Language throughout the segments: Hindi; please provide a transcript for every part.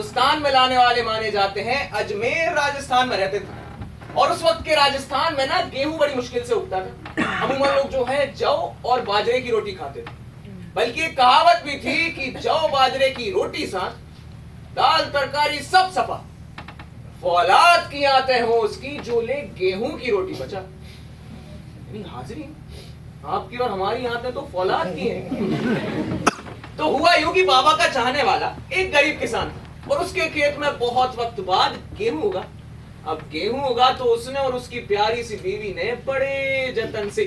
हिंदुस्तान में लाने वाले माने जाते हैं। अजमेर राजस्थान में रहते थे और उस वक्त के राजस्थान में ना गेहूं बड़ी मुश्किल से उगता था। अमूमन लोग जो है जौ और बाजरे की रोटी खाते थे, बल्कि एक कहावत भी थी कि जौ बाजरे की रोटी साथ दाल तरकारी सब सफा, फौलाद की आते हो उसकी जो ले गेहूं की रोटी बचा। हाजिरी आपकी और हमारी आते तो फौलाद की है। तो हुआ यूं कि बाबा का चाहने वाला एक गरीब किसान था और उसके खेत में बहुत वक्त बाद गेहूं उगा। अब गेहूं उगा तो उसने और उसकी प्यारी सी बीवी ने बड़े जतन से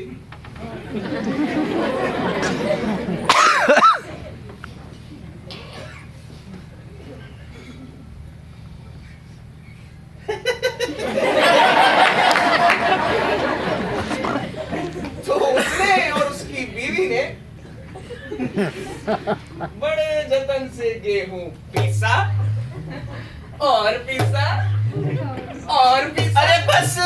तो उसने और उसकी बीवी ने बड़े जतन से गेहूं पीसा और पीसा और पीसा। अरे बस।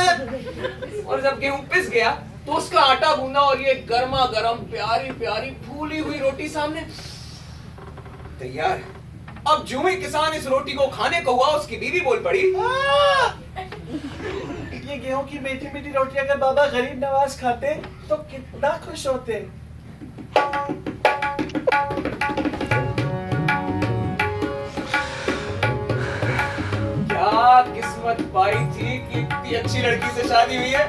और जब गेहूं पिस गया तो उसका आटा गूंदा और ये गर्मा गर्म प्यारी प्यारी फूली हुई रोटी सामने तैयार। अब जूं ही किसान इस रोटी को खाने को हुआ उसकी बीवी बोल पड़ी, ये गेहूं की मीठी मीठी रोटी अगर बाबा गरीब नवाज खाते तो कितना खुश होते। क्या किस्मत पाई थी कि इतनी अच्छी लड़की से शादी हुई है।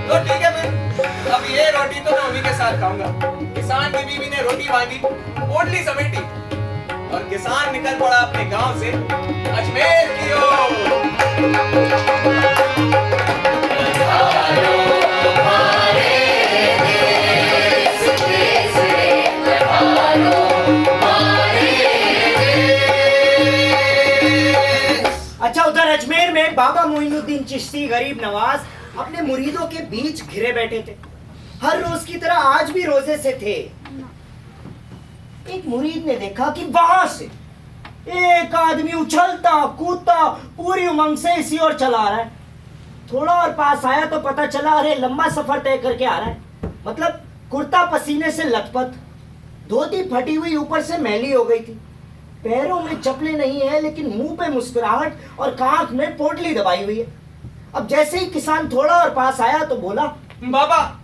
तो ठीक है फिर, अब ये रोटी तो मैं मम्मी के साथ खाऊंगा। किसान की बीवी ने रोटी बांधी, पोटली समेटी और किसान निकल पड़ा अपने गांव से अजमेर की ओर। अच्छा, उधर अजमेर में बाबा मोइनुद्दीन चिश्ती गरीब नवाज अपने मुरीदों के बीच घिरे बैठे थे। हर रोज की तरह आज भी रोजे से थे। एक मुरीद ने देखा कि वहां से एक आदमी उछलता कूदता पूरी उमंग से इसी ओर चला आ रहा है। थोड़ा और पास आया तो पता चला अरे लंबा सफर तय करके आ रहा है। मतलब कुर्ता पसीने से लथपथ, धोती फटी हुई ऊपर से मैली हो गई थी, पैरों में चप्पलें नहीं है लेकिन मुंह पे मुस्कुराहट और कांख में पोटली दबाई हुई है। अब जैसे ही किसान थोड़ा और पास आया तो बोला, बाबा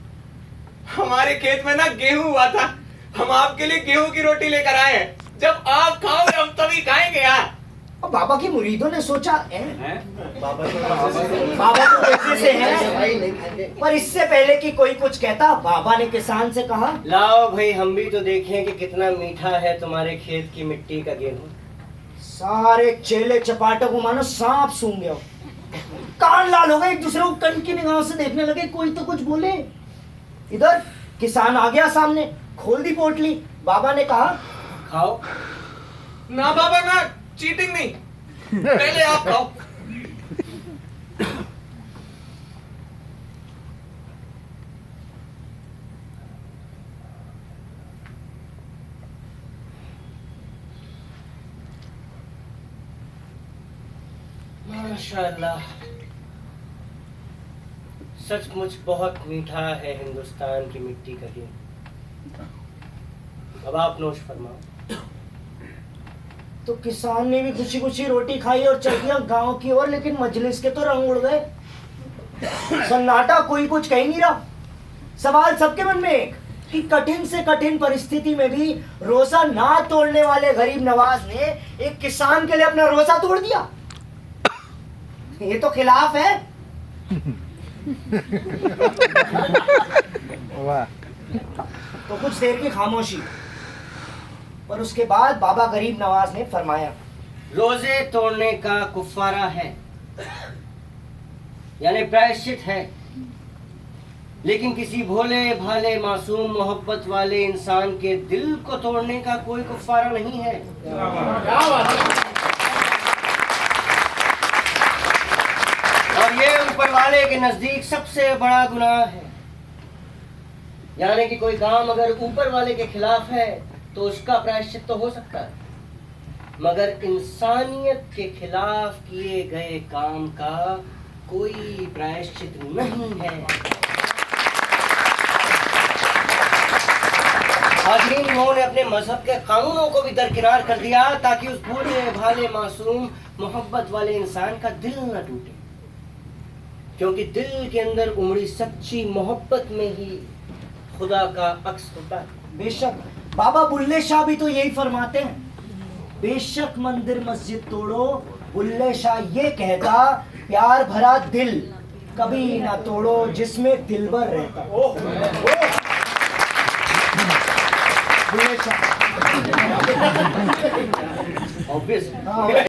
हमारे खेत में ना गेहूं हुआ था, हम आपके लिए गेहूं की रोटी लेकर आए हैं, जब आप खाओगे हम तभी खाएंगे। यार अब बाबा की मुरीदों ने सोचा बाबा तो वैसे से हैं, पर इससे पहले कि कोई कुछ कहता बाबा ने किसान से कहा, लाओ भाई हम भी तो देखें कि कितना मीठा है तुम्हारे खेत की मिट्टी का गेहूं। सारे चेले चपाटों को मानो सांप सूंघ गया, कान लाल हो गए, एक दूसरे को कन की निगाहों से देखने लगे, कोई तो कुछ बोले। इधर किसान आ गया सामने, खोल दी पोटली। बाबा ने कहा, खाओ। ना बाबा ना, चीटिंग नहीं, पहले आप खाओ। माशाअल्लाह, सचमुच बहुत मीठा है हिंदुस्तान की मिट्टी का गेहूं। अब आप नोश फरमाओ। तो किसान ने भी खुशी खुशी रोटी खाई और चल दिया गांव की ओर। लेकिन मजलिस के तो रंग उड़ गए, सन्नाटा, कोई कुछ कह नहीं रहा। सवाल सबके मन में एक कि कठिन से कठिन परिस्थिति में भी रोजा ना तोड़ने वाले गरीब नवाज ने एक किसान के लिए अपना रोजा तोड़ दिया। ये तो खिलाफ है। तो कुछ देर की खामोशी, पर उसके बाद बाबा गरीब नवाज ने फरमाया, रोजे तोड़ने का कुफारा है, यानी प्रायश्चित है, लेकिन किसी भोले भाले मासूम मोहब्बत वाले इंसान के दिल को तोड़ने का कोई कुफारा नहीं है। और ये ऊपर वाले के नजदीक सबसे बड़ा गुनाह है। यानी कि कोई काम अगर ऊपर वाले के खिलाफ है तो उसका प्रायश्चित तो हो सकता है, मगर इंसानियत के खिलाफ किए गए काम का कोई प्रायश्चित नहीं है। हाज़रीन, उन्होंने अपने मजहब के कानूनों को भी दरकिनार कर दिया ताकि उस भोले भाले मासूम मोहब्बत वाले इंसान का दिल न टूटे, क्योंकि दिल के अंदर उमड़ी सच्ची मोहब्बत में ही खुदा का अक्स होता है। बेशक बाबा बुल्ले शाह भी तो यही फरमाते हैं, बेशक मंदिर मस्जिद तोड़ो, बुल्ले शाह ये कहता, प्यार भरा दिल कभी ना तोड़ो जिसमें दिलबर रहता। बुल्ले शाह ऑब्वियस। हाँ।